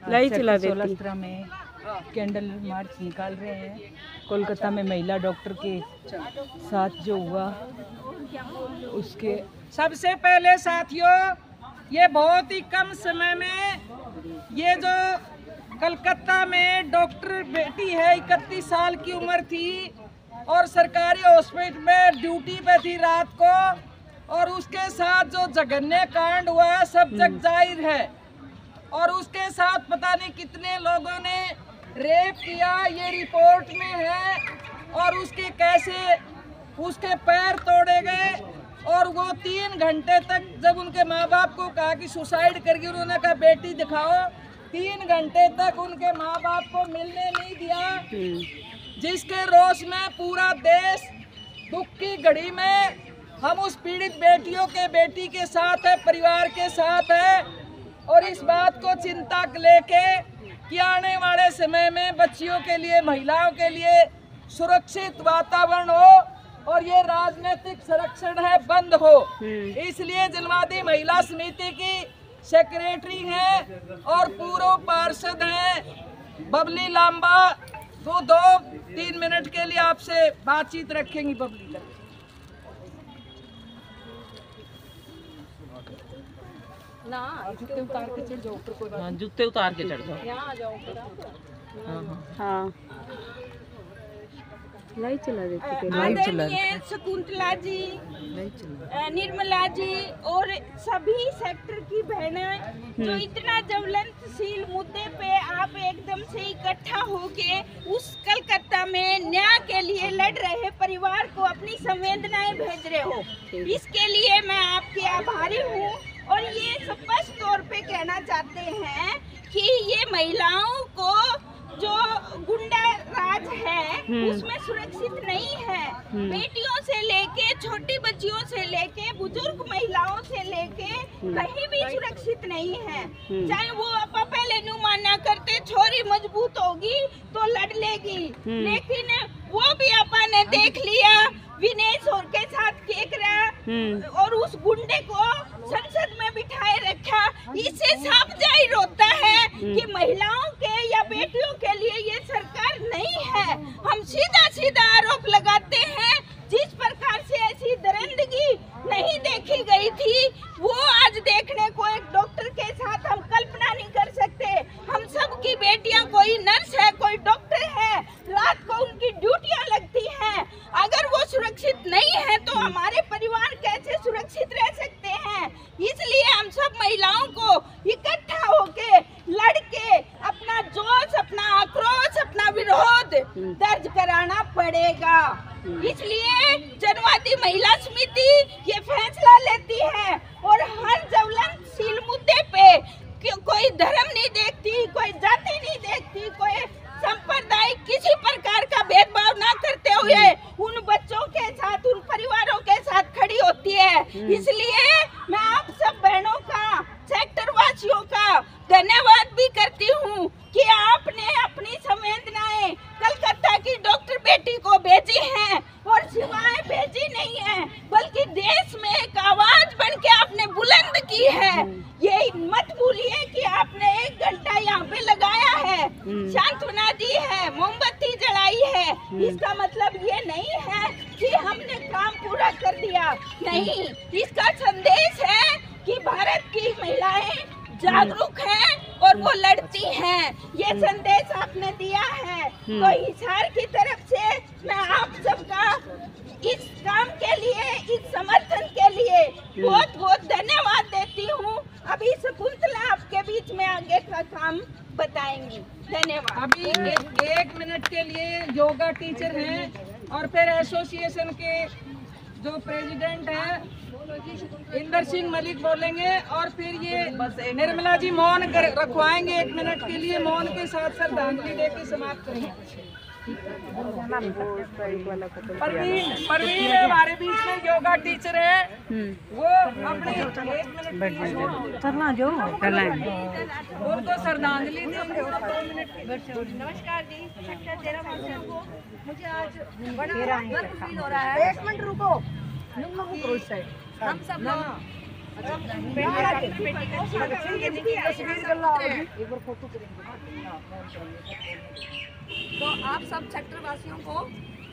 लाई चला देती। 16 में कैंडल मार्च निकाल रहे हैं। कोलकाता में महिला डॉक्टर के साथ जो हुआ उसके सबसे पहले साथियों, ये बहुत ही कम समय में ये जो कलकत्ता में डॉक्टर बेटी है, 31 साल की उम्र थी और सरकारी हॉस्पिटल में ड्यूटी पे थी रात को, और उसके साथ जो जघन्य कांड हुआ है सब जग जाहिर है। और उसके साथ पता नहीं कितने लोगों ने रेप किया, ये रिपोर्ट में है। और उसके कैसे उसके पैर तोड़े गए, और वो 3 घंटे तक जब उनके माँ बाप को कहा कि सुसाइड करके, उन्होंने कहा बेटी दिखाओ, 3 घंटे तक उनके माँ बाप को मिलने नहीं दिया। जिसके रोष में पूरा देश दुख की घड़ी में हम उस पीड़ित बेटियों के बेटी के साथ है, परिवार के साथ है। और इस बात को चिंता लेके कि आने वाले समय में बच्चियों के लिए, महिलाओं के लिए सुरक्षित वातावरण हो और ये राजनीतिक संरक्षण है बंद हो। इसलिए जनवादी महिला समिति की सेक्रेटरी हैं और पूर्व पार्षद हैं बबली लांबा, वो 2-3 मिनट के लिए आपसे बातचीत रखेंगी। बबली ना जूते उतार के चढ़ जाओ ऊपर को। हाँ, जूते उतार के चढ़ जाओ। यहाँ आ जाओ। हाँ, लाई चला देती। आदरणीय शकुंतला जी, निर्मला जी और सभी सेक्टर की बहनें जो इतना ज्वलंतशील मुद्दे पे आप एकदम से इकट्ठा होके उस कलकत्ता में न्याय के लिए लड़ रहे परिवार को अपनी संवेदनाएं भेज रहे हो, इसके लिए मैं आपके आभारी हूँ। और ये स्पष्ट तौर पे कहना चाहते हैं कि ये महिलाओं को जो गुंडा राज है उसमें सुरक्षित नहीं है। बेटियों से लेके, छोटी बच्चियों से लेके, बुजुर्ग महिलाओं से लेके कहीं भी सुरक्षित नहीं है। चाहे वो आपा पहले नुमाना करते छोरी मजबूत होगी तो लड़ लेगी, लेकिन वो भी आपा ने देख लिया विनेश और के साथ केक रहा और उस गुंडे को संसद में बिठाए रखा। इससे साफ जाहिर होता है कि महिलाओं के या बेटियों के लिए ये सरकार नहीं है। हम सीधा सीधा आरोप लगाते हैं, जिस प्रकार से ऐसी दरिंदगी नहीं देखी गई थी वो आज देखने को एक डॉक्टर के साथ हम कल्पना नहीं कर सकते। हम सब की बेटियां, कोई नर्स है, कोई डॉक्टर है, रात को उनकी ड्यूटियां लगती हैं। अगर वो सुरक्षित नहीं है तो हमारे परिवार कैसे सुरक्षित रह सकते हैं? इसलिए हम सब महिलाओं को इकट्ठा होके लड़के अपना जोश, अपना आक्रोश, अपना विरोध दर्ज कराना पड़ेगा। इसलिए जनवादी महिला समिति ये फैसला लेती है और हर ज्वलंतशील मुद्दे पे कोई धर्म नहीं देखती, कोई जाति नहीं देखती, कोई सांप्रदायिक किसी प्रकार का भेदभाव ना करते हुए उन बच्चों के साथ, उन परिवारों के साथ खड़ी होती है। इसलिए मैं आप सब बहनों का, सेक्टर वासियों का धन्यवाद भी करती हूँ कि आपने अपनी संवेदनाएं कलकत्ता की डॉक्टर बेटी को भेजी हैं और सिवाय भेजी नहीं है बल्कि देश में एक आवाज बन के आपने बुलंद की है। ये मत भूलिए कि आपने 1 घंटा यहाँ पे लगाया है, सांत्वना दी है, मोमबत्ती जलाई है। इसका मतलब ये नहीं है कि हमने काम पूरा कर दिया, नहीं। इसका संदेश है कि भारत की महिलाएं जागरूक हैं और वो लड़ती हैं। ये संदेश आपने दिया है। तो हिसार की तरफ से मैं आप सबका इस काम के लिए, इस समर्थन के लिए बहुत बहुत धन्यवाद देती हूँ। अभी शकुंतला आपके बीच में आगे का काम बताएंगी। धन्यवाद। अभी 1 मिनट के लिए योगा टीचर हैं और फिर एसोसिएशन के जो प्रेसिडेंट हैं इंदर सिंह मलिक बोलेंगे और फिर ये निर्मला जी मौन रखवाएंगे 1 मिनट के लिए। मौन के साथ श्रद्धांजलि देकर समाप्त करेंगे। परवीन हमारे बीच में योगा टीचर है, वो अपने 1 मिनट करना जो उनको श्रद्धांजलि देंगे। 2 मिनट। नमस्कार जी, सेक्टर 13 वासियों को मुझे आज बड़ा गर्व फील हो रहा है। 1 मिनट रुको। हम सब लोग तो आप सब सेक्टर वासियों को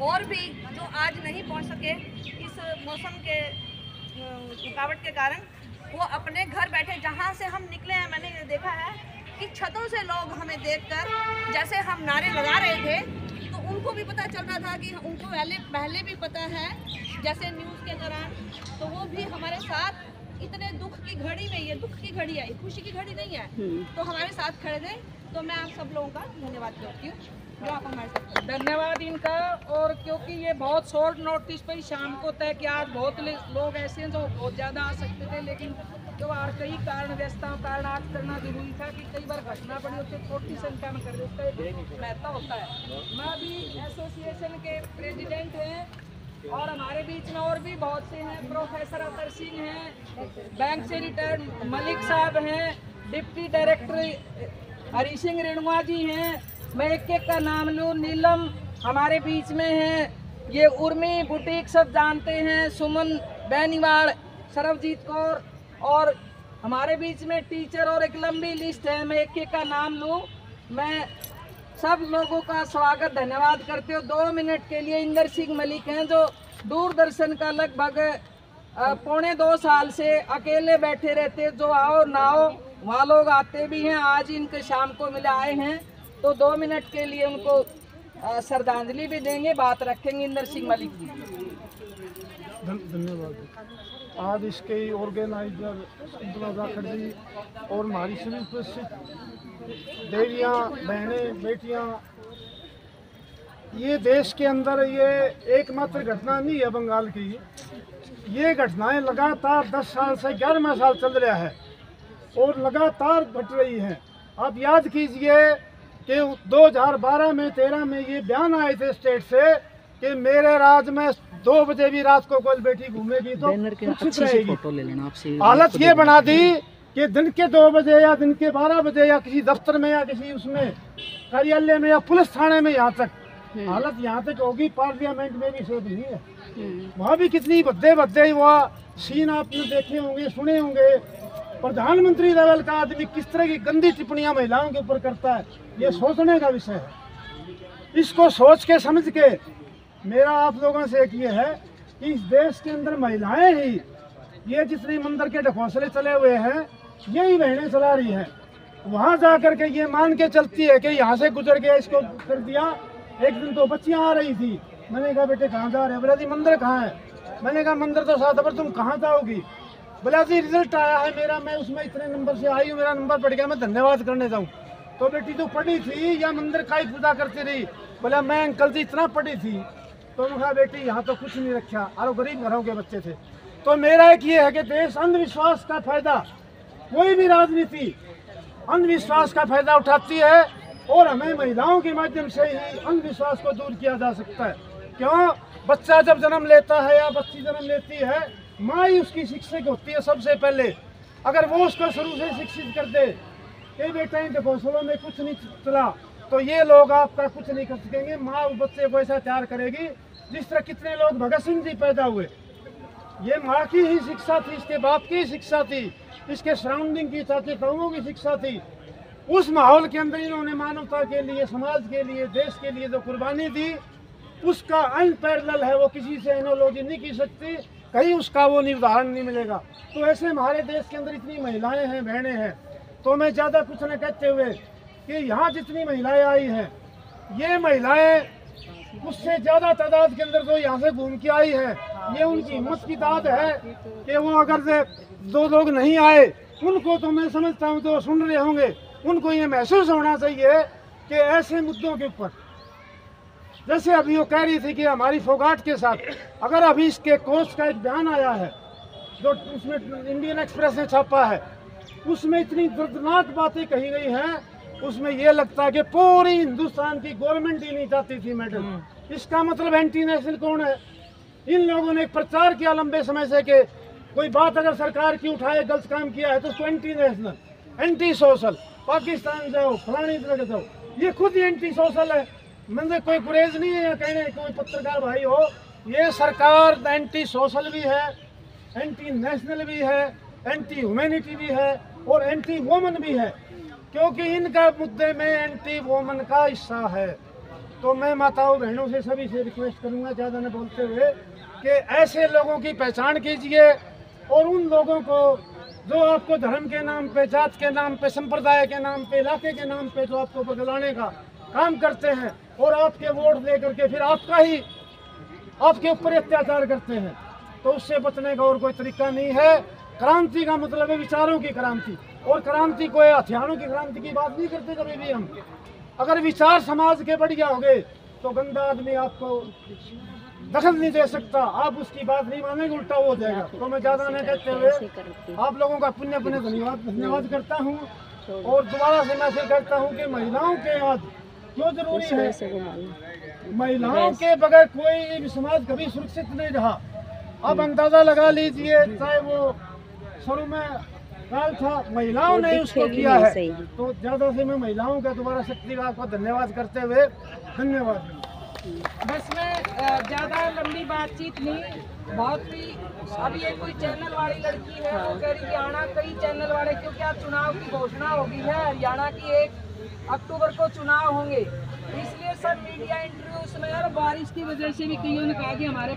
और भी जो आज नहीं पहुंच सके इस मौसम के रुकावट के कारण, वो अपने घर बैठे जहां से हम निकले हैं, मैंने देखा है कि छतों से लोग हमें देखकर जैसे हम नारे लगा रहे थे, तो उनको भी पता चल रहा था कि उनको पहले भी पता है, जैसे न्यूज़ के दौरान, तो वो भी हमारे साथ इतने दुख की घड़ी में, ये दुख की घड़ी है, खुशी की घड़ी नहीं है, तो हमारे साथ खड़े थे। तो मैं आप सब लोगों का धन्यवाद करती हूँ जो आप हमारे साथ। धन्यवाद इनका। और क्योंकि ये बहुत शॉर्ट नोटिस पर ही शाम को तय किया, आज बहुत लोग ऐसे हैं जो बहुत ज़्यादा आ सकते थे, लेकिन जो और कई कारण व्यस्तताओं कारण आज करना जरूरी था कि कई बार घटना पड़ी होती है, छोटी संख्या में कर देता है, महत्व होता है। मैं भी एसोसिएशन के प्रेसिडेंट हैं और हमारे बीच में और भी बहुत से हैं। प्रोफेसर अतर सिंह हैं, बैंक से रिटायर्ड मलिक साहब हैं, डिप्टी डायरेक्टर हरी सिंह रेणुआ जी हैं, मैं एक एक का नाम लूँ, नीलम हमारे बीच में हैं, ये उर्मी बुटीक सब जानते हैं, सुमन बैनीवाल, सरबजीत कौर, और हमारे बीच में टीचर और एक लंबी लिस्ट है, मैं एक एक का नाम लूँ। मैं सब लोगों का स्वागत धन्यवाद करते हो। 2 मिनट के लिए इंदर सिंह मलिक हैं जो दूरदर्शन का लगभग 1.25 साल से अकेले बैठे रहते, जो आओ ना आओ वहाँ लोग आते भी हैं, आज इनके शाम को मिले आए हैं, तो 2 मिनट के लिए उनको श्रद्धांजलि भी देंगे, बात रखेंगे इंदर सिंह मलिक जी। धन्यवाद। आज इसके ऑर्गेनाइजर सुंदरा जाखड़ जी और हमारी सभी उपस्थित देवियाँ, बहनें, बेटियाँ, ये देश के अंदर ये एकमात्र घटना नहीं है बंगाल की, ये घटनाएं लगातार 10 साल से 11वां साल चल रहा है और लगातार घट रही हैं। आप याद कीजिए कि 2012 में 13 में ये बयान आए थे स्टेट से कि मेरे राज में 2 बजे भी रात को कोई बेटी घूमेगी तो सुरक्षित रहेगी। हालत ये बना दी कि दिन के 2 बजे या दिन के 12 बजे या किसी दफ्तर में या किसी उसमें कार्यालय में या पुलिस थाने में, यहाँ तक हालत यहाँ तक होगी, पार्लियामेंट में भी सेफ नहीं है। वहाँ भी कितनी भद्दे वहाँ सीन आपने देखे होंगे, सुने होंगे। प्रधानमंत्री लेवल का आदमी किस तरह की गंदी टिप्पणियां महिलाओं के ऊपर करता है, ये सोचने का विषय है। इसको सोच के समझ के मेरा आप लोगों से एक ये है कि इस देश के अंदर महिलाएं ही, ये जितने मंदिर के ढकोसले चले हुए हैं, यही बहनें चला रही हैं। वहाँ जा कर के ये मान के चलती है कि यहाँ से गुजर गया, इसको कर दिया। एक दिन तो बच्चियाँ आ रही थी, मैंने कहा बेटे कहाँ जा रहे हैं? बोला जी मंदिर कहाँ है? मैंने कहा मंदिर तो साथ, पर तुम कहाँ जाओगी? बोला जी रिजल्ट आया है मेरा, मैं उसमें इतने नंबर से आई हूँ, मेरा नंबर बढ़ गया, मैं धन्यवाद करने जाऊँ। तो बेटी तू पढ़ी थी या मंदिर का ही पूजा करती रही? बोला मैं अंकल जी इतना पढ़ी थी। तो मैं कहा बेटी यहाँ तो कुछ नहीं रखा, और गरीब घरों के बच्चे थे। तो मेरा एक ये है कि देश अंधविश्वास का फायदा, कोई भी राजनीति अंधविश्वास का फायदा उठाती है, और हमें महिलाओं के माध्यम से ही अंधविश्वास को दूर किया जा सकता है। क्यों? बच्चा जब जन्म लेता है या बच्ची जन्म लेती है, माँ ही उसकी शिक्षक होती है सबसे पहले। अगर वो उसको शुरू से शिक्षित कर दे कि बेटा इन ढकोसलों में कुछ नहीं चला, तो ये लोग आपका कुछ नहीं कर सकेंगे। माँ बच्चे को ऐसा तैयार करेगी जिस तरह कितने लोग भगत सिंह जी पैदा हुए, ये माँ की ही शिक्षा थी, इसके बाप की शिक्षा थी, इसके सराउंडिंग की चाचे ताऊओं की शिक्षा थी। उस माहौल के अंदर इन्होंने मानवता के लिए, समाज के लिए, देश के लिए जो कुर्बानी दी, उसका अनपैरेलल है, वो किसी से एनालॉजी नहीं की सकती, कहीं उसका वो उदाहरण नहीं मिलेगा। तो ऐसे हमारे देश के अंदर इतनी महिलाएं हैं, बहनें हैं, तो मैं ज़्यादा कुछ न कहते हुए कि यहाँ जितनी महिलाएं आई हैं, ये महिलाएं उससे ज़्यादा तादाद के अंदर जो यहाँ से घूम के आई है, ये उनकी हिम्मत की बात है कि वो अगर से 2 लोग नहीं आए, उनको तो मैं समझता हूँ जो सुन रहे होंगे, उनको ये महसूस होना चाहिए कि ऐसे मुद्दों के ऊपर, जैसे अभी वो कह रही थी कि हमारी फोगाट के साथ, अगर अभी इसके कोर्स का एक बयान आया है जो उसमें इंडियन एक्सप्रेस ने छापा है, उसमें इतनी दर्दनाक बातें कही गई हैं, उसमें ये लगता है कि पूरी हिंदुस्तान की गवर्नमेंट ही नहीं चाहती थी मेडल। इसका मतलब एंटी नेशनल कौन है? इन लोगों ने प्रचार किया लंबे समय से कि कोई बात अगर सरकार की उठाए, गलत काम किया है तो उसको anti national, anti social, Pakistan जाओ, फलानी जगह जाओ, ये खुद ही एंटी सोशल है। मैंने कोई गुरेज नहीं है कहने कोई पत्रकार भाई हो, ये सरकार एंटी सोशल भी है, एंटी नेशनल भी है, एंटी ह्यूमैनिटी भी है और एंटी वोमन भी है, क्योंकि इनका मुद्दे में एंटी वोमन का हिस्सा है। तो मैं माताओं बहनों से सभी से रिक्वेस्ट करूंगा, ज़्यादा न बोलते हुए, कि ऐसे लोगों की पहचान कीजिए और उन लोगों को जो आपको धर्म के नाम पे, जात के नाम पे, संप्रदाय के नाम पे, इलाके के नाम पे जो आपको बदलाने का काम करते हैं और आपके वोट दे करके फिर आपके ऊपर अत्याचार करते हैं, तो उससे बचने का और कोई तरीका नहीं है। क्रांति का मतलब है विचारों की क्रांति, और क्रांति कोई हथियारों की क्रांति की बात नहीं करते कभी भी हम। अगर विचार समाज के बढ़िया हो गए तो गंदा आदमी आपको दखल नहीं दे सकता, आप उसकी बात नहीं मानेंगे, उल्टा हो जाएगा। तो मैं ज़्यादा नहीं कहते हुए आप लोगों का पुण्य धन्यवाद करता हूँ, और दोबारा से मैसेज करता हूँ कि महिलाओं के आज क्यों जरूरी है। महिलाओं के बगैर कोई भी समाज कभी सुरक्षित नहीं रहा। अब अंदाजा लगा लीजिए, चाहे वो शुरू में काल था, महिलाओं ने उसको किया है। तो ज़्यादा से मैं महिलाओं का दोबारा शक्ति का आपको धन्यवाद करते हुए धन्यवाद। बस मैं ज़्यादा लंबी बातचीत नहीं, बहुत ही अब ये कोई चैनल वाली लड़की है, वो कह रही हरियाणा कई चैनल वाले, क्योंकि आज चुनाव की घोषणा होगी है, हरियाणा की 1 अक्टूबर को चुनाव होंगे, इसलिए सब मीडिया इंटरव्यू में, और बारिश की वजह से भी कईयों ने कहा कि हमारे